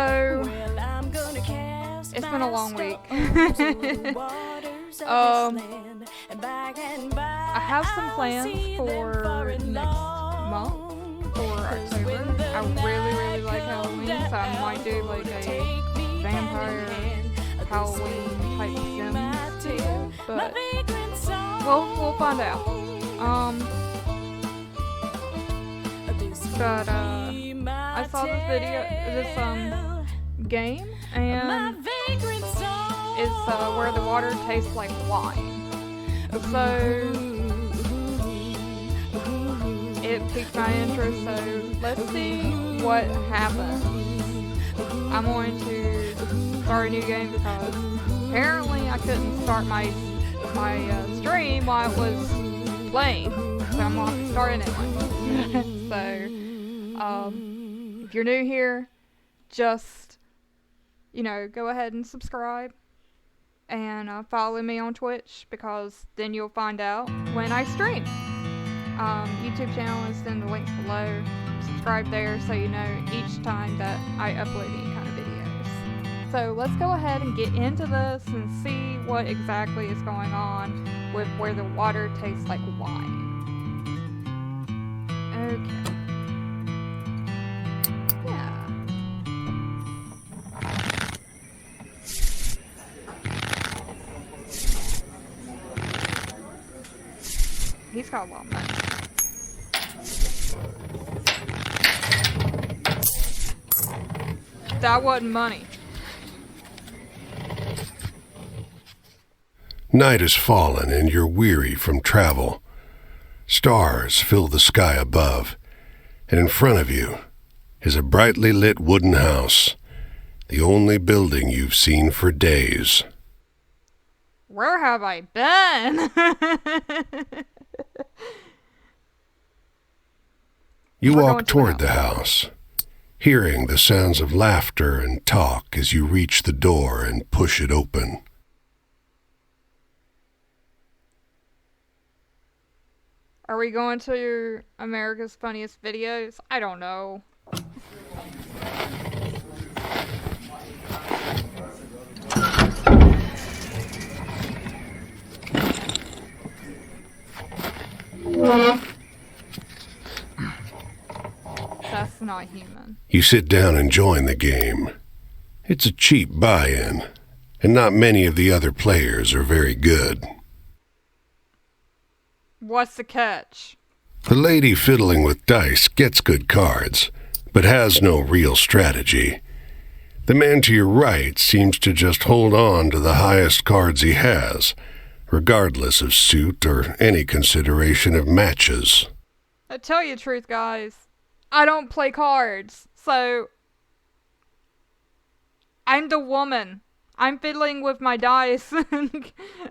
So, it's been a long week. I have some plans for next month, for October. I really like Halloween, so I might do like a vampire Halloween type sim, but we'll find out. But I saw this game, and it's where the water tastes like wine. So it piqued my interest. So let's see what happens. I'm going to start a new game because apparently I couldn't start my stream while it was playing. So I'm going to start a new one. So if you're new here, just go ahead and subscribe and follow me on Twitch, because then you'll find out when I stream. YouTube channel is in the links below. Subscribe there so you know each time that I upload any kind of videos. So let's go ahead and get into this and see what exactly is going on with where the water tastes like wine. Okay. He's got a lot of money. That wasn't money. Night has fallen and you're weary from travel. Stars fill the sky above, and in front of you is a brightly lit wooden house, the only building you've seen for days. Where have I been? You walk toward the house, hearing the sounds of laughter and talk as you reach the door and push it open. Are we going to America's Funniest Videos? I don't know. That's not human. You sit down and join the game. It's a cheap buy-in, and not many of the other players are very good. What's the catch? The lady fiddling with dice gets good cards, but has no real strategy. The man to your right seems to just hold on to the highest cards he has, regardless of suit or any consideration of matches. I tell you the truth, guys. I don't play cards, so I'm the woman. I'm fiddling with my dice,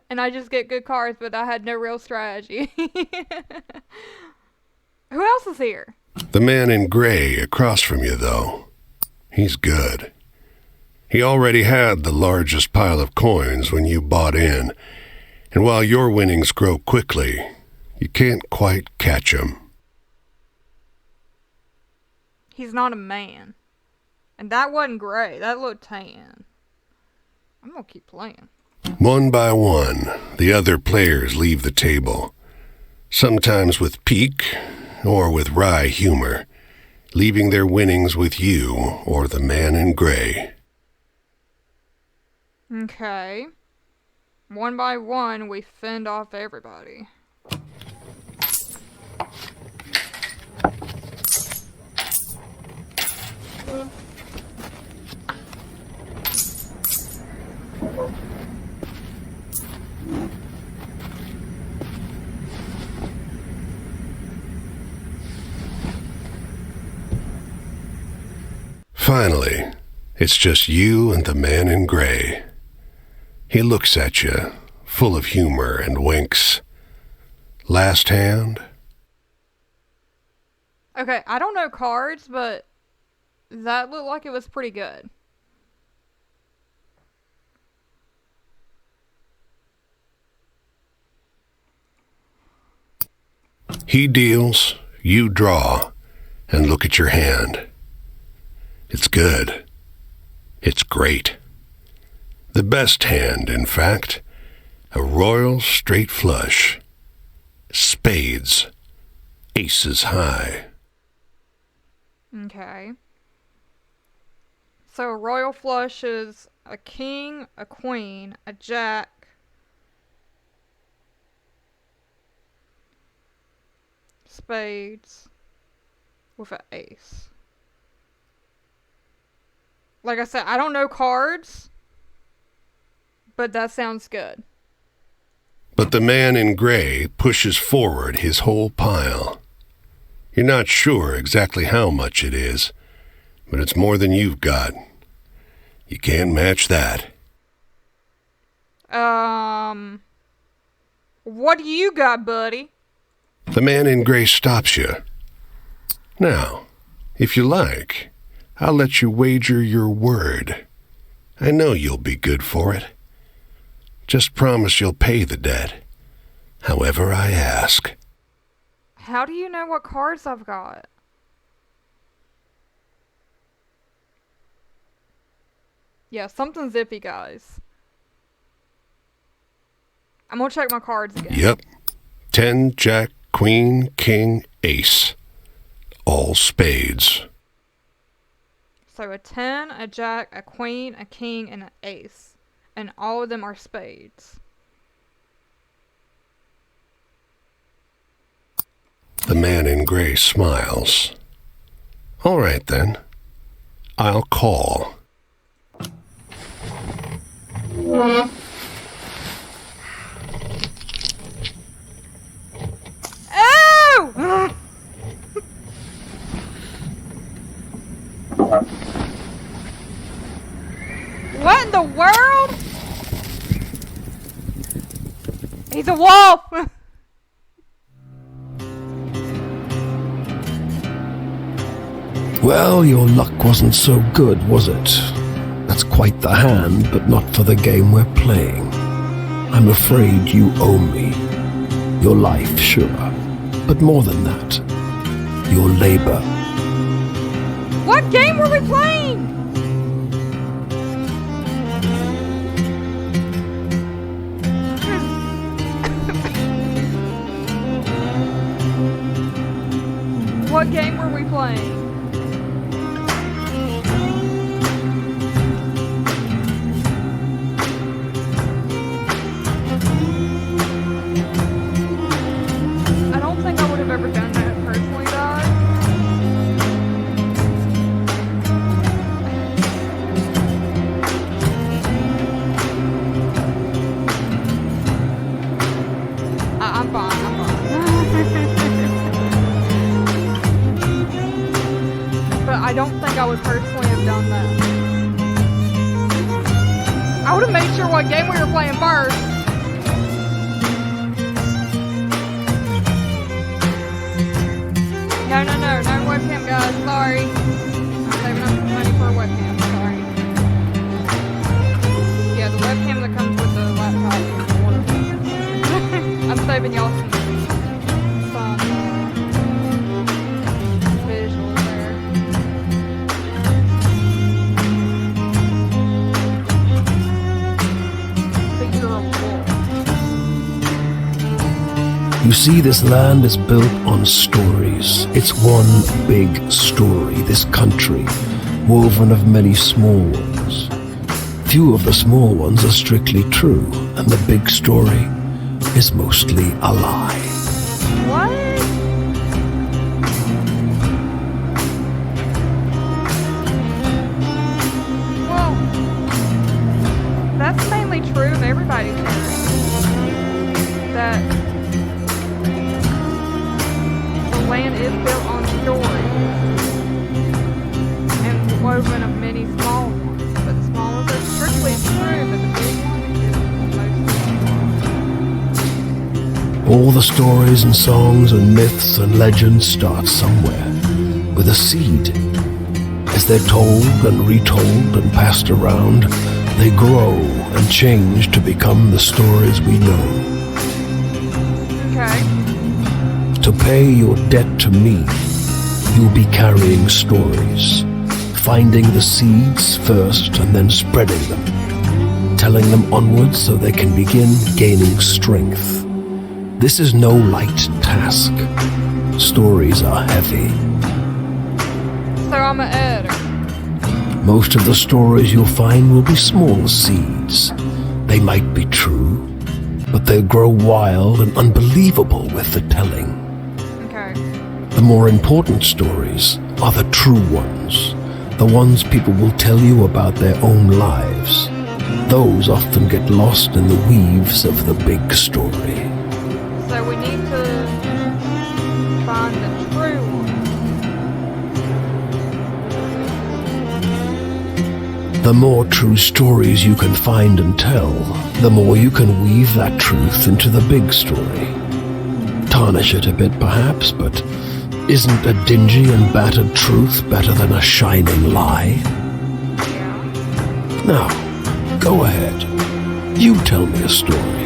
and I just get good cards, but I had no real strategy. Who else is here? The man in gray across from you, though. He's good. He already had the largest pile of coins when you bought in, and while your winnings grow quickly, you can't quite catch him. He's not a man. And that wasn't gray. That looked tan. I'm gonna keep playing. One by one, the other players leave the table, sometimes with pique or with wry humor, leaving their winnings with you or the man in gray. Okay. One by one, we fend off everybody. Finally, it's just you and the man in gray. He looks at you, full of humor, and winks. Last hand? Okay, I don't know cards, but that looked like it was pretty good. He deals, you draw, and look at your hand. It's good. It's great. The best hand, in fact. A royal straight flush. Spades. Aces high. Okay. So a royal flush is a king, a queen, a jack, spades, with an ace. Like I said, I don't know cards, but that sounds good. But the man in gray pushes forward his whole pile. You're not sure exactly how much it is, but it's more than you've got. You can't match that. What do you got, buddy? The man in gray stops you. Now, if you like, I'll let you wager your word. I know you'll be good for it. Just promise you'll pay the debt, however I ask. How do you know what cards I've got? Yeah, something's iffy, guys. I'm gonna check my cards again. Yep. 10, jack, queen, king, ace. All spades. So a 10, a jack, a queen, a king, and an ace. And all of them are spades. The man in gray smiles. All right, then. I'll call. Oh! What in the world? He's a wolf! Well, your luck wasn't so good, was it? That's quite the hand, but not for the game we're playing. I'm afraid you owe me. Your life, sure, but more than that, your labor. What game were we playing? What game were we playing? I don't think I would have ever done that personally, guys. I'm fine. But I don't think I would personally have done that. I would have made sure what game we were playing first. No webcam, guys. Sorry. I'm saving up some money for a webcam. Sorry. Yeah, the webcam that comes with the laptop is wonderful. I'm saving y'all some visuals there. But you're a wolf. You see, this land is built on stories. It's one big story, this country, woven of many small ones. Few of the small ones are strictly true, and the big story is mostly a lie. What? Well, that's mainly true of everybody's theory. That the land is built on stories and woven of many small ones. But the small ones are strictly true, but the big one is mostly. All the stories and songs and myths and legends start somewhere, with a seed. As they're told and retold and passed around, they grow and change to become the stories we know. Okay. To pay your debt to me, you'll be carrying stories, finding the seeds first and then spreading them, telling them onwards so they can begin gaining strength. This is no light task. Stories are heavy. So I'm an editor. Most of the stories you'll find will be small seeds. They might be true, but they'll grow wild and unbelievable with the telling. Okay. The more important stories are the true ones, the ones people will tell you about their own lives. Those often get lost in the weaves of the big story. So we need to find the true one. The more true stories you can find and tell, the more you can weave that truth into the big story. Tarnish it a bit perhaps, but isn't a dingy and battered truth better than a shining lie? Yeah. Now, go ahead. You tell me a story.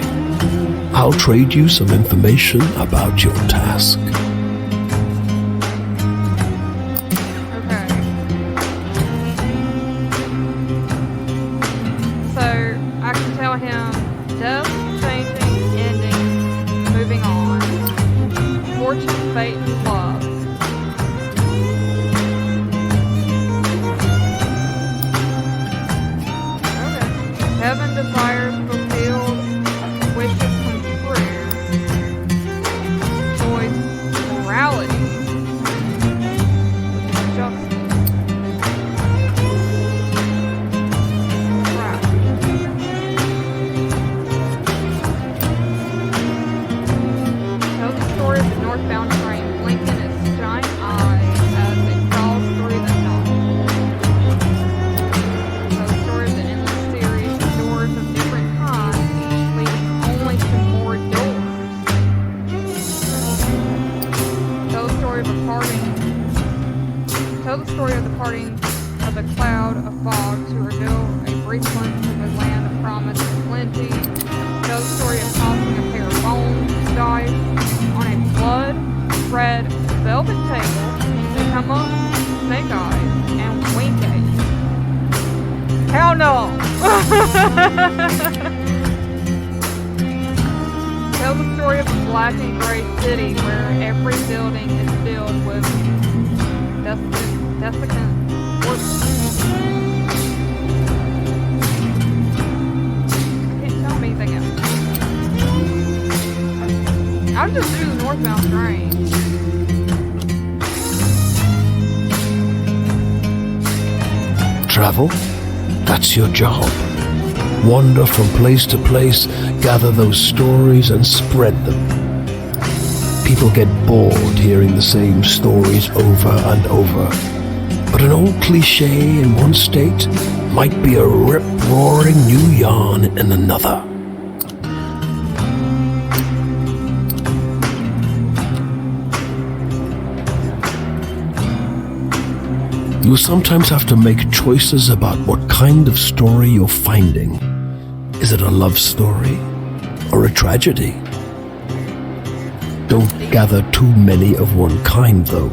I'll trade you some information about your task. Okay. So I can tell him death, changing, ending, moving on, fortune, fate, and love. Okay. Heaven, desires fulfilled, wishes come true. Choice, morality, justice. Right. Tell the story of the northbound train blinking its giant eyes as it crawls through the night. Tell the story of the endless series of doors of different kinds, each leading only to more doors. Tell the story of a parting. Tell the story of the parting of a cloud of fog to reveal a brief glimpse of a land of promise and plenty. Tell the story of tossing a pair of bones, dice, on a blood red velvet table. They come up, snake eyes, and wink at you. Hell no! Tell the story of a black and gray city where every building is filled with desiccant woods. Can't tell me anything else. I'll just do the northbound train. Travel? That's your job. Wander from place to place, gather those stories and spread them. People get bored hearing the same stories over and over. But an old cliché in one state might be a rip-roaring new yarn in another. You sometimes have to make choices about what kind of story you're finding. Is it a love story or a tragedy? Don't gather too many of one kind, though.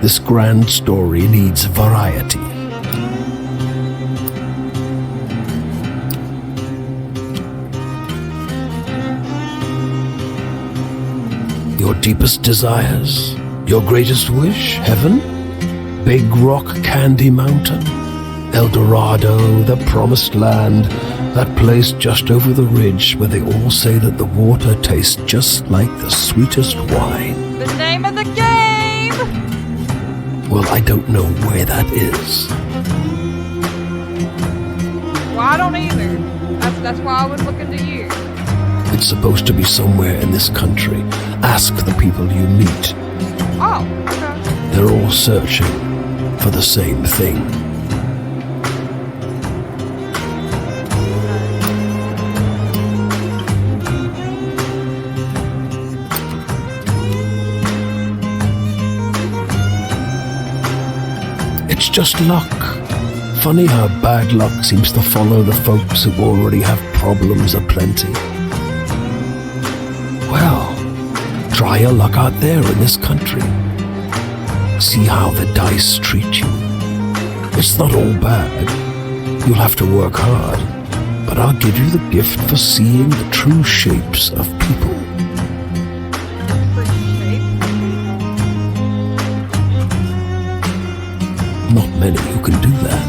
This grand story needs variety. Your deepest desires? Your greatest wish? Heaven? Big Rock Candy Mountain? El Dorado, the Promised Land, that place just over the ridge where they all say that the water tastes just like the sweetest wine. The name of the game! Well, I don't know where that is. Well, I don't either. That's why I was looking to you. It's supposed to be somewhere in this country. Ask the people you meet. Oh, okay. They're all searching for the same thing. It's just luck. Funny how bad luck seems to follow the folks who already have problems aplenty. Well, try your luck out there in this country. See how the dice treat you. It's not all bad. You'll have to work hard, but I'll give you the gift for seeing the true shapes of people. Not many who can do that.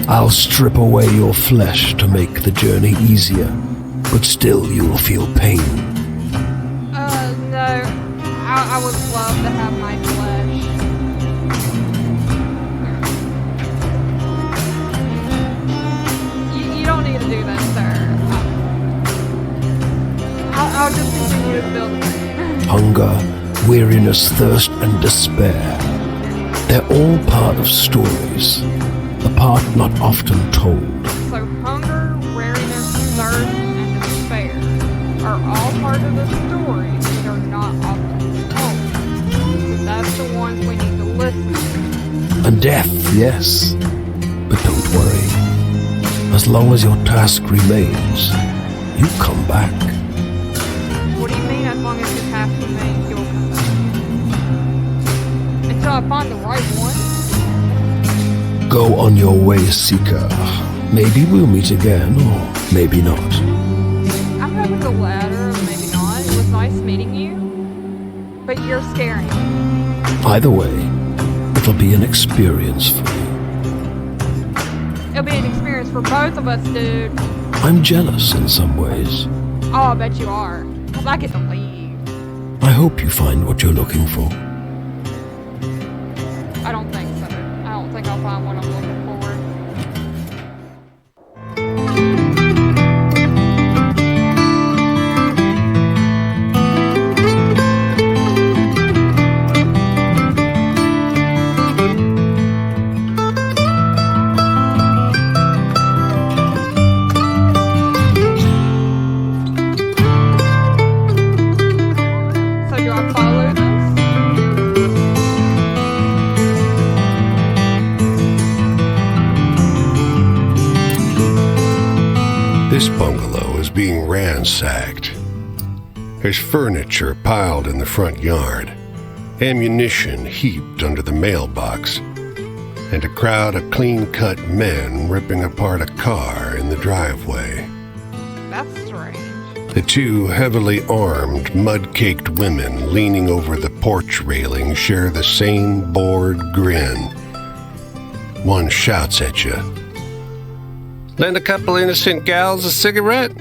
I'll strip away your flesh to make the journey easier, but still you will feel pain. No. I would love to have my flesh. You don't need to do that, sir. I'll just continue to build it. Hunger, weariness, thirst, and despair. They're all part of stories, a part not often told. So hunger, weariness, thirst, and despair are all part of the story that are not often told. That's the ones we need to listen to. And death, yes. But don't worry. As long as your task remains, you come back. What do you mean as long as your task remains, you'll come back? Until I find the right one? Go on your way, Seeker. Maybe we'll meet again, or maybe not. I'm hoping the latter, maybe not. It was nice meeting you, but you're scaring me. Either way, it'll be an experience for you. It'll be an experience for both of us, dude. I'm jealous in some ways. Oh, I bet you are. 'Cause I get to leave. I hope you find what you're looking for. I don't think so. I don't think I'll find what I'm looking for. So do I follow this? This bungalow is being ransacked. There's furniture piled in the front yard, ammunition heaped under the mailbox, and a crowd of clean-cut men ripping apart a car in the driveway. That's strange. The two heavily armed, mud-caked women leaning over the porch railing share the same bored grin. One shouts at you. Lend a couple innocent gals a cigarette?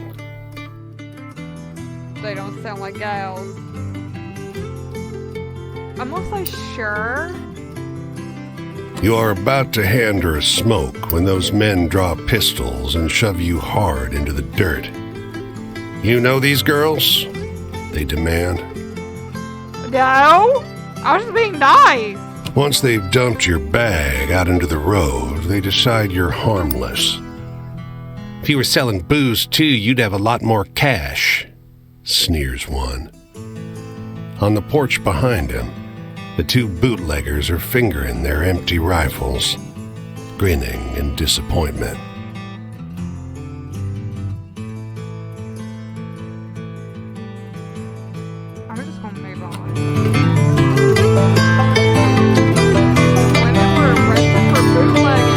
They don't sound like gals. I'm gonna say sure. You are about to hand her a smoke when those men draw pistols and shove you hard into the dirt. You know these girls? They demand. No! I was just being nice. Once they've dumped your bag out into the road, they decide you're harmless. If you were selling booze too, you'd have a lot more cash, sneers one. On the porch behind him, the two bootleggers are fingering their empty rifles, grinning in disappointment. I'm just gonna move on. Women were arrested for bootlegging.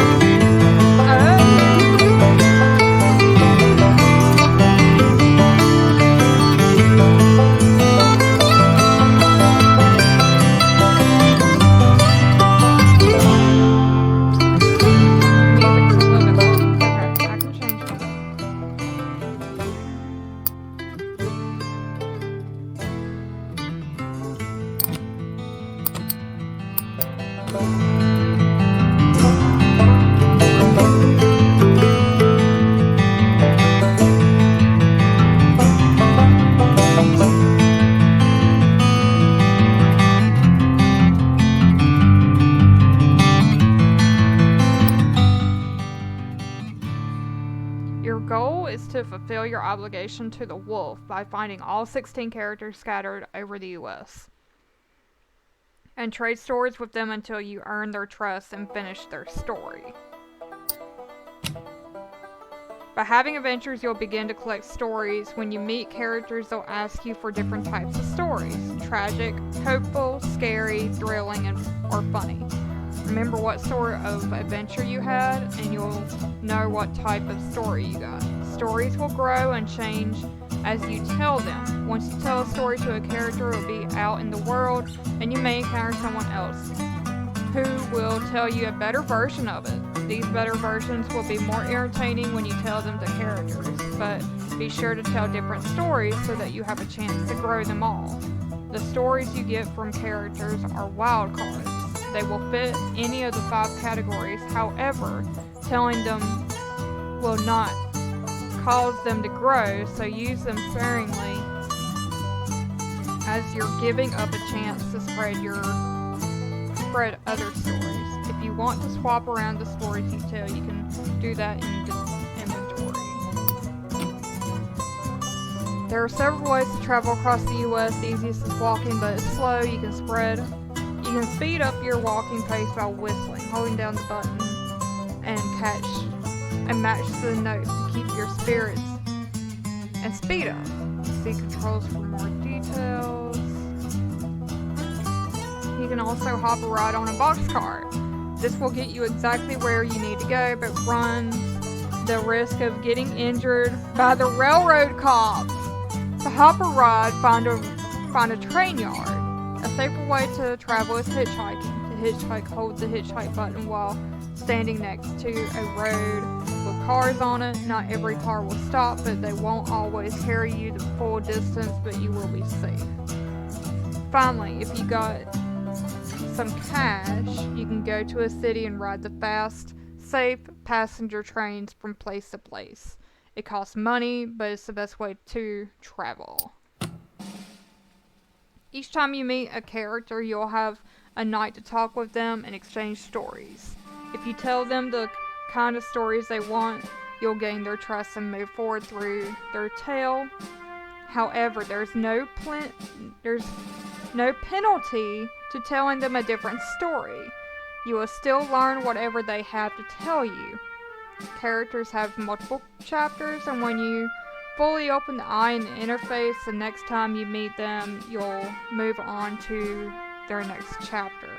Your goal is to fulfill your obligation to the wolf by finding all 16 characters scattered over the U.S. and trade stories with them until you earn their trust and finish their story. By having adventures, you'll begin to collect stories. When you meet characters, they'll ask you for different types of stories: tragic, hopeful, scary, thrilling, or funny. Remember what sort of adventure you had, and you'll know what type of story you got. Stories will grow and change as you tell them. Once you tell a story to a character, it will be out in the world, and you may encounter someone else who will tell you a better version of it. These better versions will be more entertaining when you tell them to characters, but be sure to tell different stories so that you have a chance to grow them all. The stories you get from characters are wild cards. They will fit any of the 5 categories. However, telling them will not cause them to grow, so use them sparingly as you're giving up a chance to spread other stories. If you want to swap around the stories you tell, you can do that in the inventory. There are several ways to travel across the US. The easiest is walking, but it's slow. You can speed up your walking pace by whistling, holding down the button and match the notes to keep your spirits and speed up. See controls for more details. You can also hop a ride on a boxcar. This will get you exactly where you need to go, but runs the risk of getting injured by the railroad cops. To hop a ride, find a train yard. A safer way to travel is hitchhiking. To hitchhike, hold the hitchhike button while standing next to a road with cars on it. Not every car will stop, but they won't always carry you the full distance, but you will be safe. Finally, if you got some cash, you can go to a city and ride the fast, safe passenger trains from place to place. It costs money, but it's the best way to travel. Each time you meet a character, you'll have a night to talk with them and exchange stories. If you tell them the kind of stories they want, you'll gain their trust and move forward through their tale. However, there's no penalty to telling them a different story. You will still learn whatever they have to tell you. Characters have multiple chapters, and when you fully open the eye and the interface, the next time you meet them, you'll move on to their next chapter.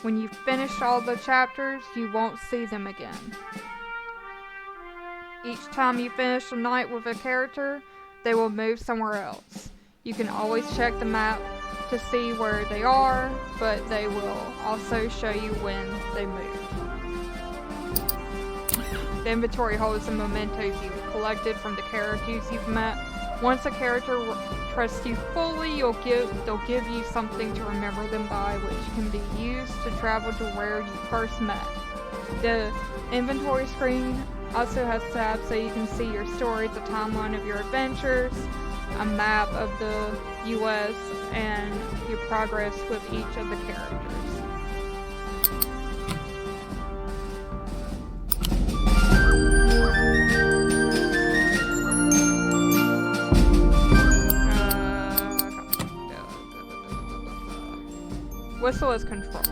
When you've finished all the chapters, you won't see them again. Each time you finish a night with a character, they will move somewhere else. You can always check the map to see where they are, but they will also show you when they move. The inventory holds the mementos you've collected from the characters you've met. Once a character trusts you fully, they'll give you something to remember them by, which can be used to travel to where you first met. The inventory screen also has tabs so you can see your stories, a timeline of your adventures, a map of the US, and your progress with each of the characters. Whistle is control.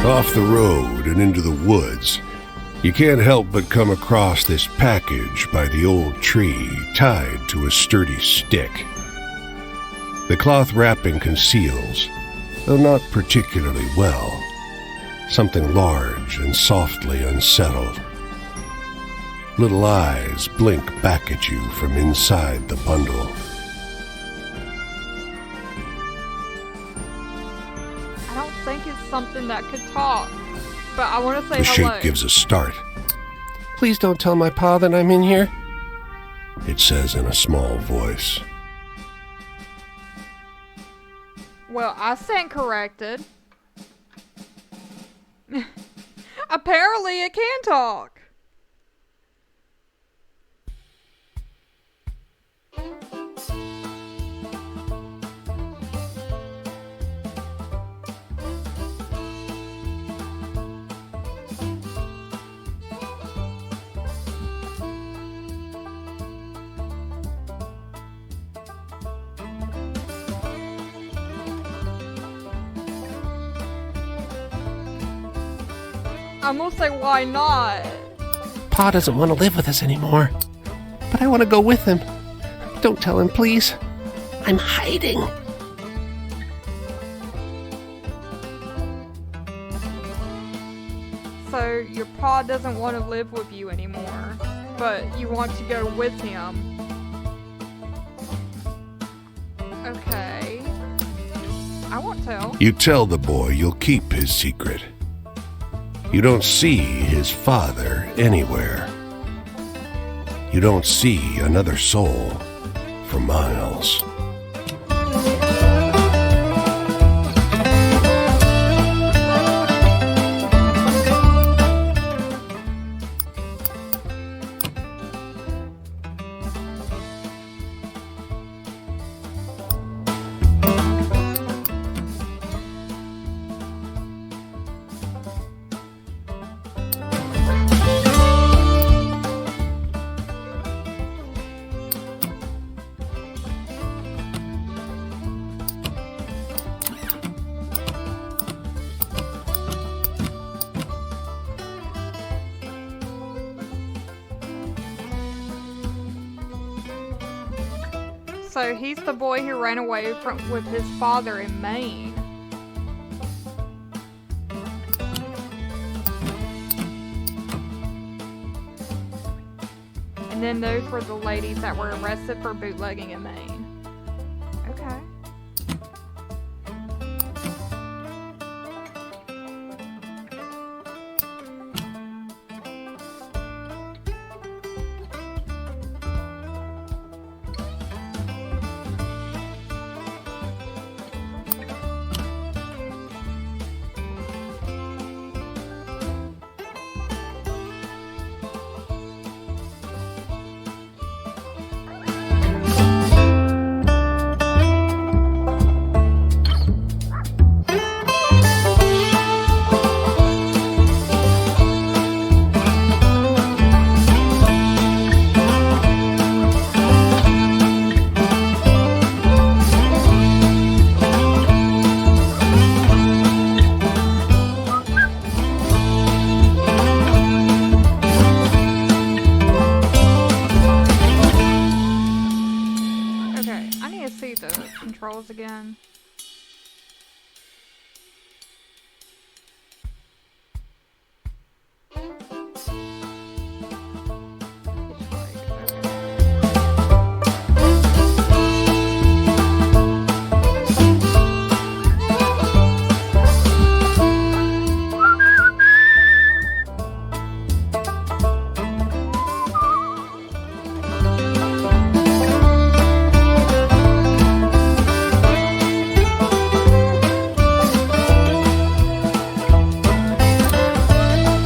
Off the road and into the woods, you can't help but come across this package by the old tree tied to a sturdy stick. The cloth wrapping conceals, though not particularly well, something large and softly unsettled. Little eyes blink back at you from inside the bundle. Something that could talk, but I want to say the hello. shape gives a start. Please don't tell my pa that I'm in here. It says in a small voice. Well, I stand corrected. Apparently it can talk. I'm gonna say, why not? Pa doesn't want to live with us anymore. But I want to go with him. Don't tell him, please. I'm hiding. So your pa doesn't want to live with you anymore, but you want to go with him. Okay. I won't tell. You tell the boy you'll keep his secret. You don't see his father anywhere. You don't see another soul for miles. So he's the boy who ran away with his father in Maine. And then those were the ladies that were arrested for bootlegging in Maine. Okay. Controls again.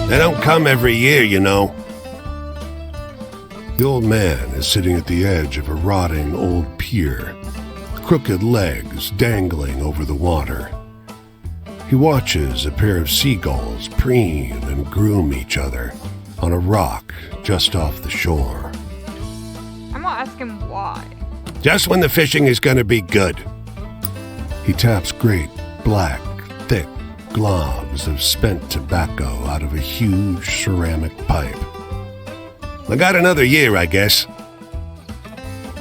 They don't come every year, you know. The old man is sitting at the edge of a rotting old pier, crooked legs dangling over the water. He watches a pair of seagulls preen and groom each other on a rock just off the shore. I'm gonna ask him why. Just when the fishing is gonna be good. He taps great, black, thick globs of spent tobacco out of a huge ceramic pipe. I got another year, I guess.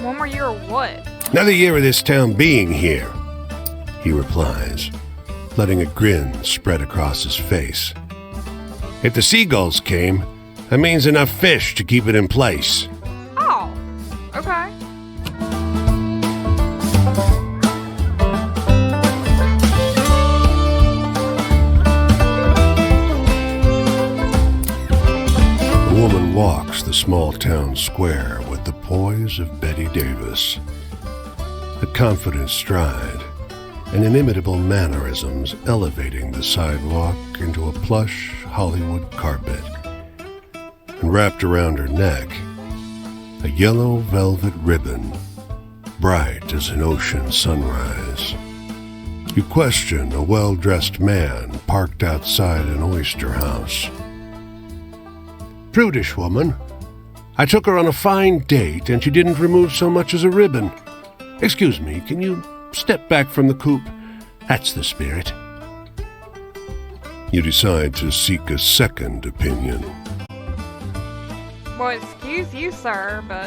One more year or what? Another year of this town being here, he replies, letting a grin spread across his face. If the seagulls came, that means enough fish to keep it in place. Oh, okay. The woman walks the small town square with the poise of Betty Davis. A confident stride and inimitable mannerisms elevating the sidewalk into a plush, Hollywood carpet, and wrapped around her neck a yellow velvet ribbon, bright as an ocean sunrise. You question a well-dressed man parked outside an oyster house. "Prudish woman. I took her on a fine date and she didn't remove so much as a ribbon. Excuse me, can you step back from the coupe? That's the spirit." You decide to seek a second opinion. Well, excuse you, sir, but